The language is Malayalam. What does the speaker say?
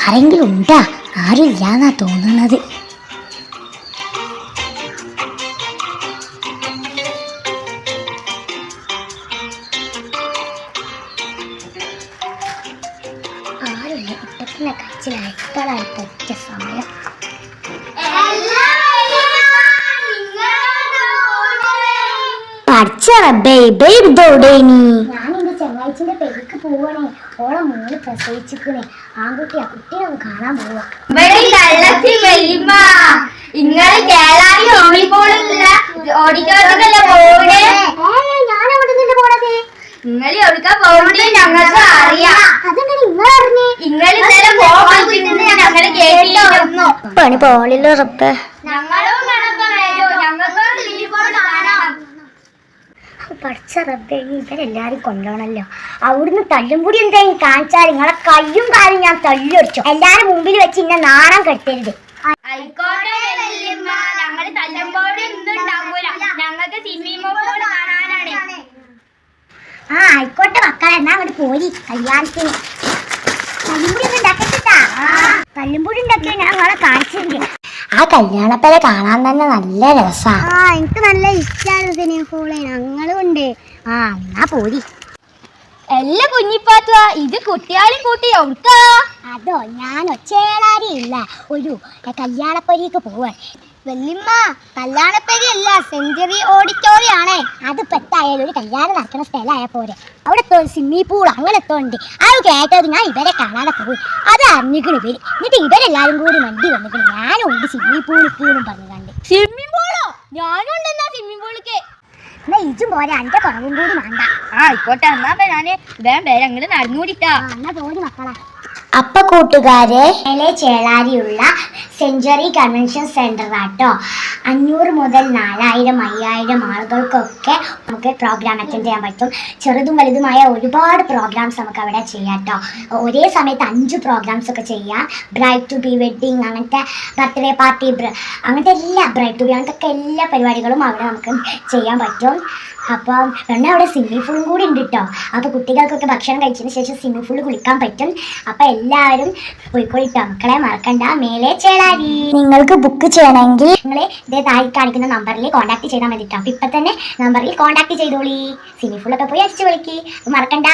ആരെങ്കിലും ഉണ്ടാ? ആരും ഇല്ലാന്നാ തോന്നുന്നത്. ആരുമില്ല. ഇപ്പത്തിനെ കച്ചിലായി. ഇപ്പോഴാണ് പറ്റിയ സമയം. ഞാനിന്റെ ചെങ്ങാഴ്ചന്റെ പെരിക്ക് പോവാണേ. ഓളെ മോള് പ്രസവിച്ചിക്കണേ. ആൺകുട്ടിയാ. കുട്ടീനെ ഒന്ന് കാണാൻ പോവാ. പണി പോളില്ലോ റബ്ബേ. പഠിച്ച റബ്ബേ, ഇവരെല്ലാരും കൊണ്ടോണല്ലോ. അവിടുന്ന് തല്ലുംപൊടി എന്തെങ്കിലും കാണിച്ചാൽ നിങ്ങളെ കയ്യും കാലും ഞാൻ തല്ലിയൊടിച്ചു. എല്ലാരും മുമ്പിൽ വെച്ച് ഇന്നെ നാണം കെട്ടരുത്. ആ ആയിക്കോട്ടെ മക്കളെ, എന്നാ അങ്ങോട്ട് പോയി കല്യാണത്തിന്. തല്ലുംപൊടി ഒന്നും ഉണ്ടാക്കിട്ടാ. തല്ലുംപൊടി ഉണ്ടാക്കിയ ഞാൻ നിങ്ങളെ കാണിച്ചിട്ടുണ്ട്. ആ കല്യാണപ്പേര കാണാൻ തന്നെ നല്ല രസാ. എനിക്ക് നല്ല ഇഷ്ടമാണ് സിനിമ. ഞങ്ങളും ഉണ്ട്. എന്നാ പോരി. എല്ലാ കുഞ്ഞിപ്പാത്ത ഇത് കുട്ടിയാളെയും കൂട്ടി എവിടുക്കാ? അതോ ഞാൻ ഒച്ചേളാരി ഇല്ല, ഒരു കല്യാണപ്പേരിക്ക് പോവാൻ. വല്യമ്മ, കല്യാണപ്പേരി അല്ല, സെഞ്ചുറി ഓഡിറ്റോറിയം ആണേ. അത് പെട്ടായാലും ഒരു കല്യാണം നടക്കുന്ന സ്ഥലമായ പോരെ. അവിടെ സ്വിമ്മിംഗ് പൂൾ അങ്ങനെ ഉണ്ട്. അത് കേട്ടത് ഞാൻ ഇവരെ കാണാതെ പോയി. അത് അറിഞ്ഞിക്കണ് ഇവര്. എന്നിട്ട് ഇവരെല്ലാരും കൂടി വണ്ടി വന്നിക്കണ്. ഞാനും ഉണ്ട് സ്വിമ്മിംഗ് പൂളിൽ പൂളും പറഞ്ഞു കണ്ട്. സ്വിമ്മിംഗ് പൂളോ? ഞാനും ഉണ്ടെന്നാ സ്വിമ്മിംഗ് പൂളിക്ക്. എന്നാ ഇജും പോരെ, എന്റെ കുറവും കൂടി വേണ്ട. ആയിക്കോട്ടെ, എന്നാ ഞാന് വേഗം പേര് അങ്ങോട്ട് നടന്നുകൂടിട്ടാ. എന്നാ പോരി മക്കളെ. അപ്പൊ കൂട്ടുകാരെ, മേലെ ചേളാരിയുള്ള സെഞ്ചുറി കൺവെൻഷൻ സെന്റർ ആട്ടോ. 500 മുതൽ 4000, 5000 ആളുകൾക്കൊക്കെ നമുക്ക് പ്രോഗ്രാം അറ്റൻഡ് ചെയ്യാൻ പറ്റും. ചെറുതും വലുതുമായ ഒരുപാട് പ്രോഗ്രാംസ് നമുക്ക് അവിടെ ചെയ്യാം കേട്ടോ. ഒരേ സമയത്ത് 5 പ്രോഗ്രാംസ് ഒക്കെ ചെയ്യാം. ബ്രൈഡ് ടു ബി, വെഡ്ഡിങ്, അങ്ങനത്തെ ബർത്ത്ഡേ പാർട്ടി, അങ്ങനത്തെ എല്ലാ ബ്രൈഡ് ടു ബി അങ്ങനത്തെ എല്ലാ പരിപാടികളും അവിടെ നമുക്ക് ചെയ്യാൻ പറ്റും. അപ്പം പിന്നെ അവിടെ സ്വിമ്മിംഗ് പൂളും കൂടി ഉണ്ട് കേട്ടോ. അപ്പോൾ കുട്ടികൾക്കൊക്കെ ഭക്ഷണം കഴിച്ചതിന് ശേഷം സ്വിമ്മിംഗ് പൂളിൽ കുളിക്കാൻ പറ്റും. അപ്പം എല്ലാവരും പോയിക്കോളിട്ടോ മക്കളെ, മറക്കണ്ട. മേലെ ചേളാരി. നിങ്ങൾക്ക് ബുക്ക് ചെയ്യണമെങ്കിൽ നിങ്ങൾ ഇതേ താഴെ കാണിക്കുന്ന നമ്പറിൽ കോൺടാക്ട് ചെയ്താൽ മതി കേട്ടോ. അപ്പം ഇപ്പം തന്നെ നമ്പറിൽ കോൺടാക്ട് ചെയ്തോളി. സ്വിമ്മിംഗ് പൂളൊക്കെ പോയി അടിച്ചു വിളിക്ക്, മറക്കണ്ട.